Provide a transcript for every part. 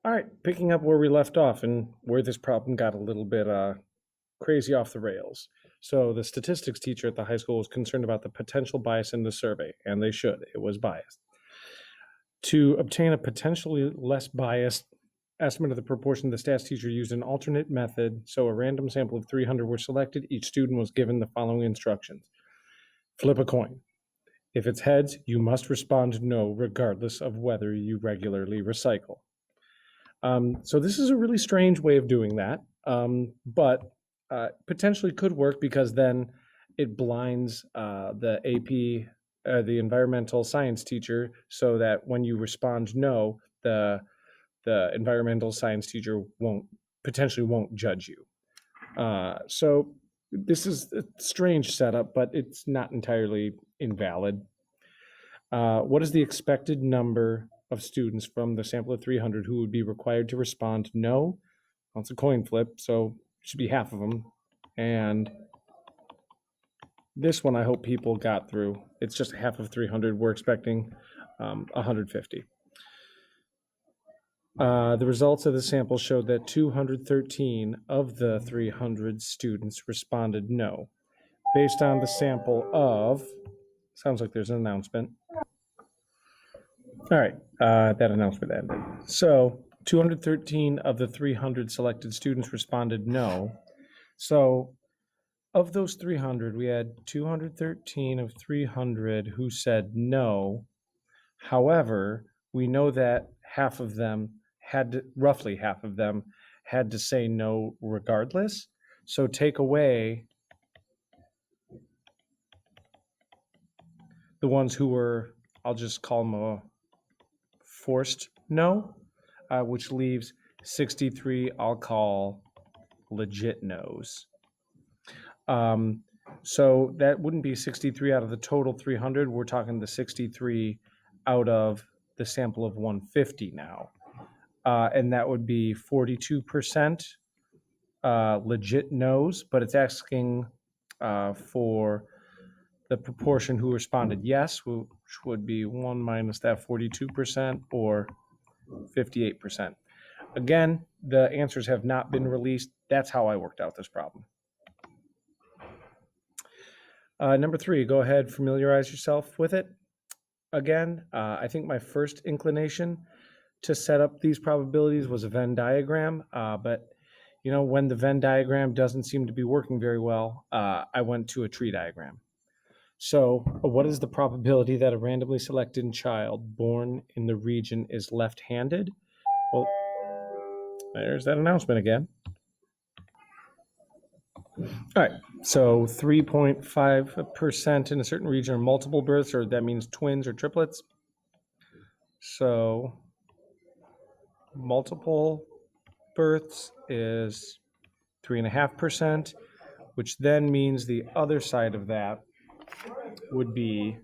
All right, picking up where we left off and where this problem got a little bit crazy off the rails. So, the statistics teacher at the high school was concerned about the potential bias in the survey, and they should. It was biased. To obtain a potentially less biased estimate of the proportion, the stats teacher used an alternate method. So, a random sample of 300 were selected. Each student was given the following instructions: flip a coin. If it's heads, you must respond no, regardless of whether you regularly recycle. So this is a really strange way of doing that, but potentially could work because then it blinds the AP, the environmental science teacher, so that when you respond no, the environmental science teacher won't judge you. So this is a strange setup, but it's not entirely invalid. What is the expected number of students from the sample of 300 who would be required to respond no? Well, it's a coin flip, so it should be half of them. And this one I hope people got through. It's just half of 300. We're expecting 150. The results of the sample showed that 213 of the 300 students responded no. Based on the sample of, sounds like there's an announcement. All right, that announcement ended. So 213 of the 300 selected students responded no. So of those 300, we had 213 of 300 who said no. However, we know that roughly half of them had to say no regardless. So take away the ones who were, I'll just call them a forced no, which leaves 63 I'll call legit no's. So that wouldn't be 63 out of the total 300. We're talking the 63 out of the sample of 150 now. And that would be 42% legit no's, but it's asking for the proportion who responded yes, which would be 1 minus that 42%, or 58%. Again, the answers have not been released. That's how I worked out this problem. Number 3, go ahead, familiarize yourself with it. Again, I think my first inclination to set up these probabilities was a Venn diagram, but when the Venn diagram doesn't seem to be working very well, I went to a tree diagram. So, what is the probability that a randomly selected child born in the region is left-handed? Well, there's that announcement again. All right, so 3.5% in a certain region are multiple births, or that means twins or triplets. So multiple births is 3.5%, which then means the other side of that would be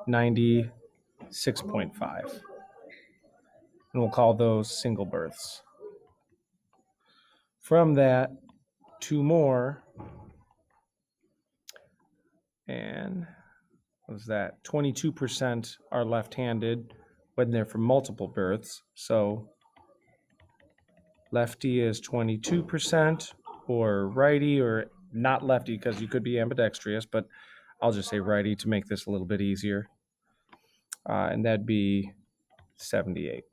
96.5. And we'll call those single births. From that, 2 more, and what is that? 22% are left-handed when they're from multiple births. So lefty is 22%, or righty, or not lefty because you could be ambidextrous, but I'll just say righty to make this a little bit easier. And that'd be 78.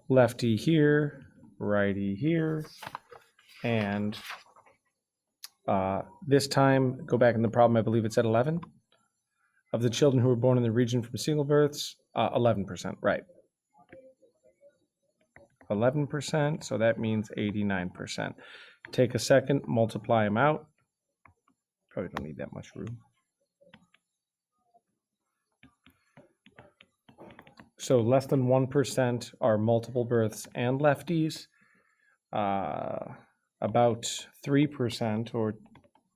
Lefty here, righty here, and this time, go back in the problem, I believe it's at 11. Of the children who were born in the region from single births, 11%, right. 11%, so that means 89%. Take a second, multiply them out. Probably don't need that much room. So less than 1% are multiple births and lefties. About 3%, or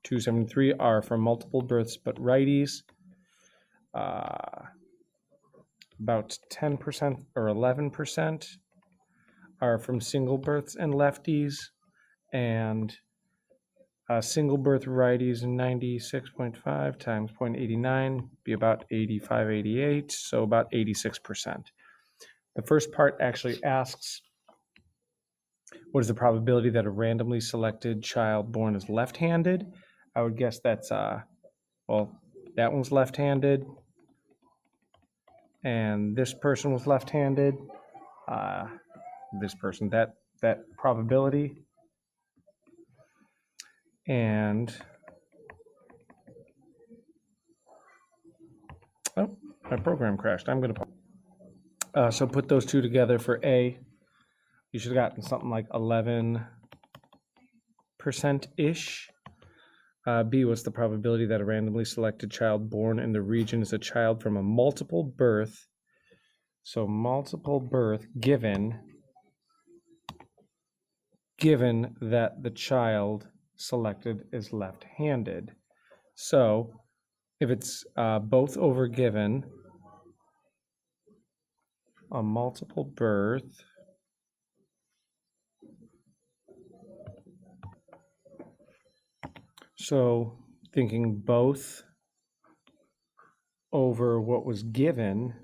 273, are from multiple births but righties. About 10% or 11% are from single births and lefties, and Single birth varieties 96.5 times 0.89 be about 85, 88, so about 86%. The first part actually asks, what is the probability that a randomly selected child born is left-handed? I would guess that's, well, that one's left-handed, and this person was left-handed. This person, that probability. And, oh, my program crashed. I'm going to, so put those two together for A. You should have gotten something like 11%-ish. B was the probability that a randomly selected child born in the region is a child from a multiple birth. So multiple birth given that the child selected is left-handed. So if it's both over given, a multiple birth, so thinking both over what was given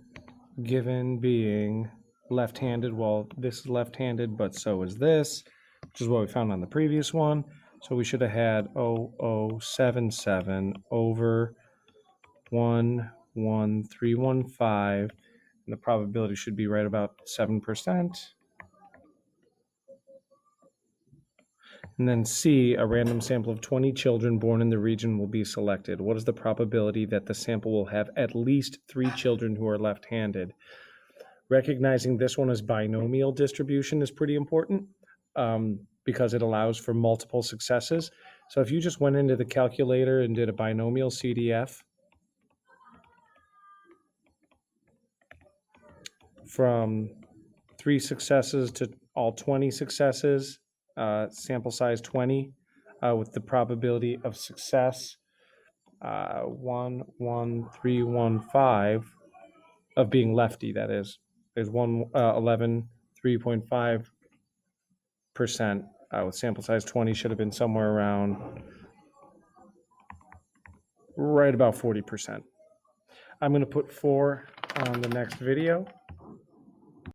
being left-handed, well, this is left-handed, but so is this, which is what we found on the previous one. So we should have had 0077 over 11315, and the probability should be right about 7%. And then C, a random sample of 20 children born in the region will be selected. What is the probability that the sample will have at least 3 children who are left-handed? Recognizing this one as binomial distribution is pretty important because it allows for multiple successes. So if you just went into the calculator and did a binomial CDF from 3 successes to all 20 successes, sample size 20, with the probability of success 11315 of being lefty, that is. There's 3.5% with sample size 20, should have been somewhere around right about 40%. I'm going to put 4 on the next video.